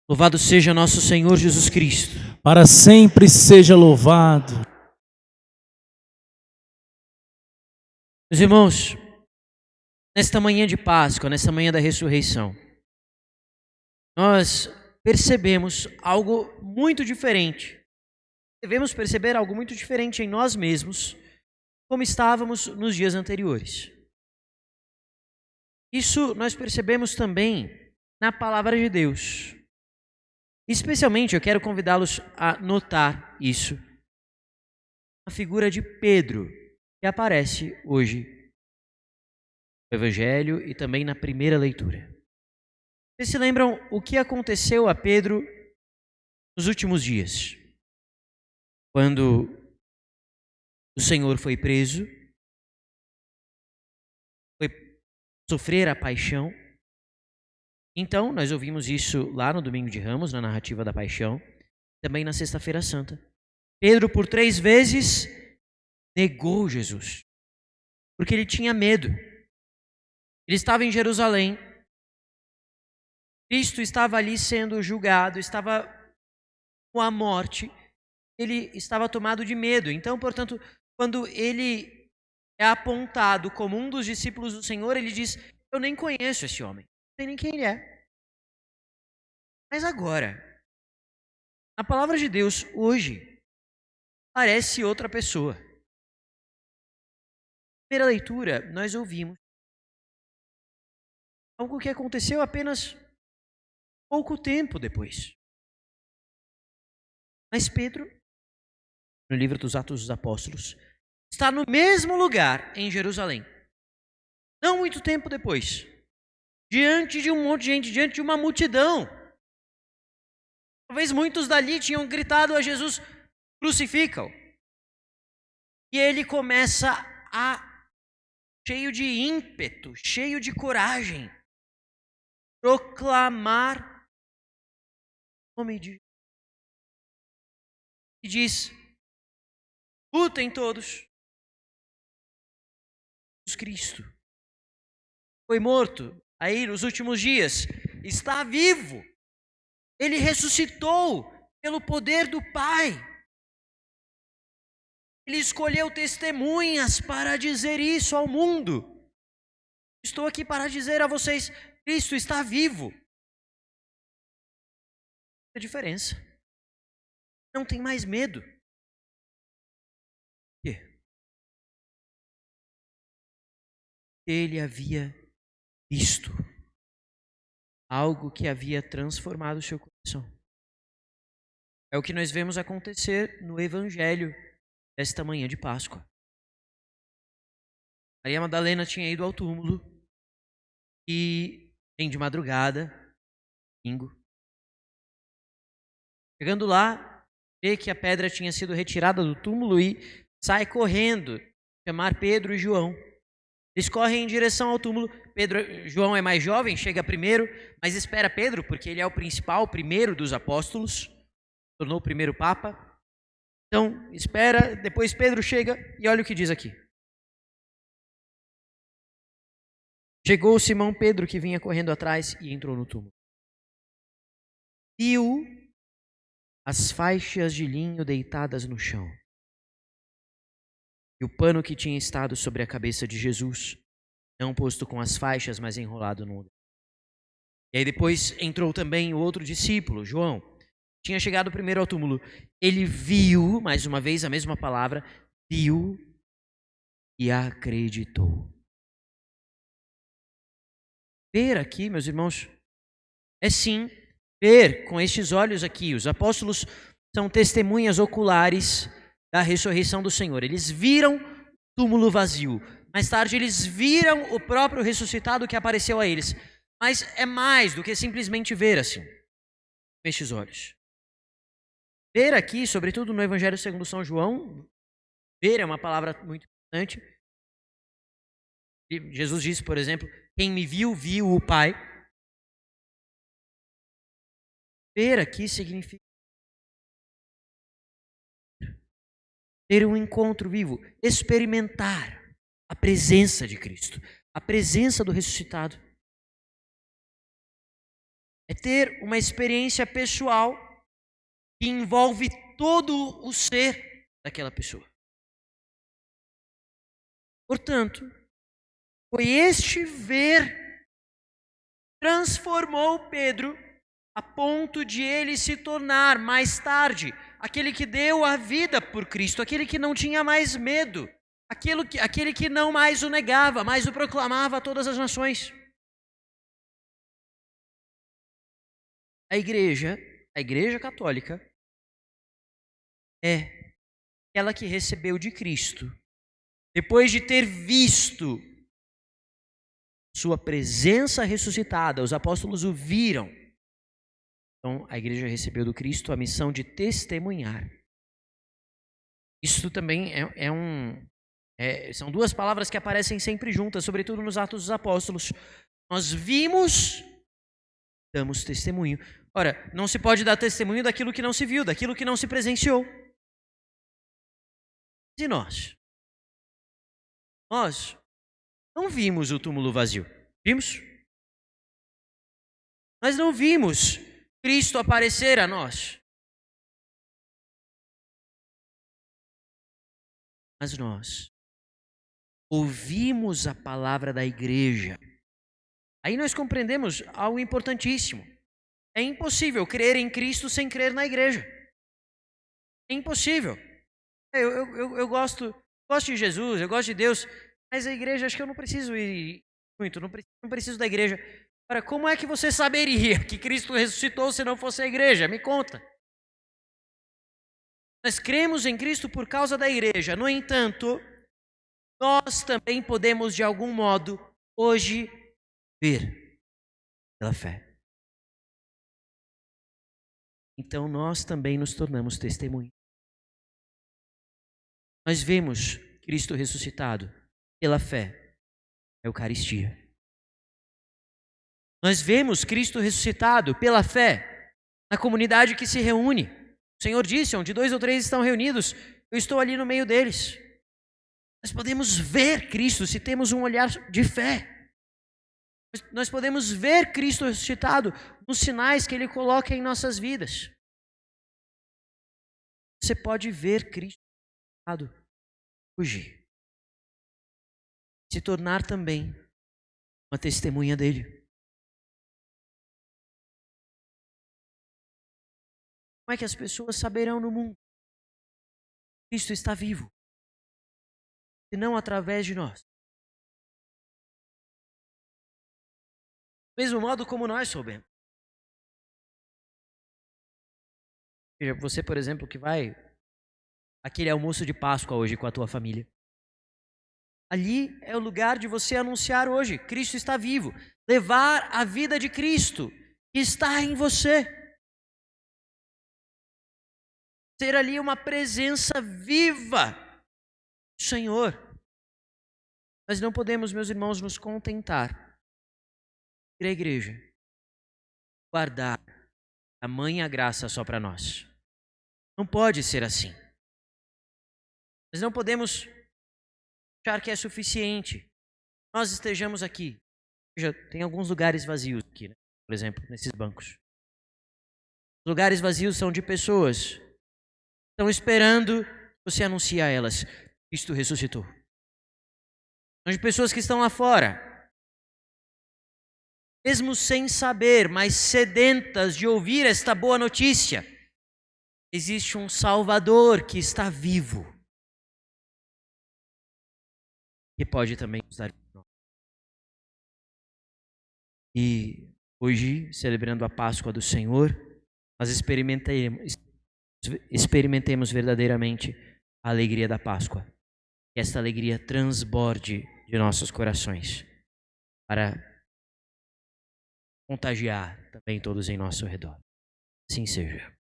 Louvado seja nosso Senhor Jesus Cristo. Para sempre seja louvado. Meus irmãos, nesta manhã de Páscoa, nesta manhã da ressurreição, nós percebemos algo muito diferente. Devemos perceber algo muito diferente em nós mesmos, como estávamos nos dias anteriores. Isso nós percebemos também na palavra de Deus. Especialmente eu quero convidá-los a notar isso na figura de Pedro, que aparece hoje no Evangelho e também na primeira leitura. Vocês se lembram o que aconteceu a Pedro nos últimos dias? Quando o Senhor foi preso, foi sofrer a paixão. Então, nós ouvimos isso lá no Domingo de Ramos, na narrativa da paixão, também na Sexta-feira Santa. Pedro, por 3 vezes, negou Jesus, porque ele tinha medo. Ele estava em Jerusalém, Cristo estava ali sendo julgado, estava com a morte, ele estava tomado de medo. Então, portanto, quando ele é apontado como um dos discípulos do Senhor, ele diz: eu nem conheço esse homem, não sei nem quem ele é. Mas agora, na palavra de Deus, hoje, parece outra pessoa. Na primeira leitura, nós ouvimos algo que aconteceu apenas pouco tempo depois. Mas Pedro, no livro dos Atos dos Apóstolos, está no mesmo lugar em Jerusalém. Não muito tempo depois, diante de um monte de gente, diante de uma multidão. Talvez muitos dali tinham gritado a Jesus: crucifica-o. E ele começa cheio de ímpeto, cheio de coragem, proclamar o nome de Jesus. E diz: lutem todos. Jesus Cristo foi morto aí nos últimos dias, está vivo. Ele ressuscitou pelo poder do Pai. Ele escolheu testemunhas para dizer isso ao mundo. Estou aqui para dizer a vocês: Cristo está vivo. A diferença. Não tem mais medo. Por quê? Ele havia visto algo que havia transformado o seu coração. É o que nós vemos acontecer no Evangelho desta manhã de Páscoa. Maria Madalena tinha ido ao túmulo e, de madrugada, domingo, chegando lá, vê que a pedra tinha sido retirada do túmulo e sai correndo chamar Pedro e João. Eles correm em direção ao túmulo. João é mais jovem, chega primeiro, mas espera Pedro, porque ele é o principal, o primeiro dos apóstolos, tornou o primeiro papa. Então, espera, depois Pedro chega e olha o que diz aqui. Chegou Simão Pedro, que vinha correndo atrás, e entrou no túmulo. Viu as faixas de linho deitadas no chão e o pano que tinha estado sobre a cabeça de Jesus, não posto com as faixas, mas enrolado no lugar. E aí depois entrou também o outro discípulo, João. Tinha chegado primeiro ao túmulo. Ele viu, mais uma vez a mesma palavra, viu e acreditou. Ver aqui, meus irmãos, é sim ver com estes olhos aqui. Os apóstolos são testemunhas oculares da ressurreição do Senhor. Eles viram o túmulo vazio. Mais tarde eles viram o próprio ressuscitado que apareceu a eles. Mas é mais do que simplesmente ver assim, com estes olhos. Ver aqui, sobretudo no Evangelho segundo São João, ver é uma palavra muito importante. Jesus disse, por exemplo, quem me viu, viu o Pai. Ver aqui significa ter um encontro vivo, experimentar a presença de Cristo, a presença do ressuscitado. É ter uma experiência pessoal que envolve todo o ser daquela pessoa. Portanto, foi este ver transformou Pedro a ponto de ele se tornar mais tarde aquele que deu a vida por Cristo, aquele que não tinha mais medo, aquele que não mais o negava, mas o proclamava a todas as nações. A igreja católica, é aquela que recebeu de Cristo, depois de ter visto sua presença ressuscitada, os apóstolos o viram. Então, a igreja recebeu do Cristo a missão de testemunhar. Isso também são duas palavras que aparecem sempre juntas, sobretudo nos Atos dos Apóstolos. Nós vimos, damos testemunho. Ora, não se pode dar testemunho daquilo que não se viu, daquilo que não se presenciou. E nós? Nós não vimos o túmulo vazio. Vimos? Nós não vimos Cristo aparecer a nós. Mas nós ouvimos a palavra da igreja. Aí nós compreendemos algo importantíssimo. É impossível crer em Cristo sem crer na igreja. É impossível. Eu gosto de Jesus, eu gosto de Deus, mas a igreja, acho que eu não preciso ir muito, não preciso da igreja. Ora, como é que você saberia que Cristo ressuscitou se não fosse a igreja? Me conta. Nós cremos em Cristo por causa da igreja. No entanto, nós também podemos, de algum modo, hoje, ver pela fé. Então, nós também nos tornamos testemunhas. Nós vemos Cristo ressuscitado pela fé, a Eucaristia. Nós vemos Cristo ressuscitado pela fé na comunidade que se reúne. O Senhor disse, onde 2 ou 3 estão reunidos, eu estou ali no meio deles. Nós podemos ver Cristo se temos um olhar de fé. Nós podemos ver Cristo ressuscitado nos sinais que Ele coloca em nossas vidas. Você pode ver Cristo ressuscitado hoje. Se tornar também uma testemunha dEle. Como é que as pessoas saberão no mundo que Cristo está vivo? Se não através de nós. Do mesmo modo como nós soubemos. Você, por exemplo, que vai aquele almoço de Páscoa hoje com a tua família. Ali é o lugar de você anunciar hoje, Cristo está vivo. Levar a vida de Cristo que está em você. Ser ali uma presença viva do Senhor. Nós não podemos, meus irmãos, nos contentar ir à igreja, guardar tamanha graça só para nós. Não pode ser assim. Nós não podemos achar que é suficiente. Nós estejamos aqui. Veja, tem alguns lugares vazios aqui, né? Por exemplo, nesses bancos. Os lugares vazios são de pessoas que estão esperando você anunciar a elas. Cristo ressuscitou. São de pessoas que estão lá fora, mesmo sem saber, mas sedentas de ouvir esta boa notícia. Existe um Salvador que está vivo, que pode também nos dar. E hoje, celebrando a Páscoa do Senhor, nós experimentemos verdadeiramente a alegria da Páscoa. Que esta alegria transborde de nossos corações para contagiar também todos em nosso redor. Assim seja.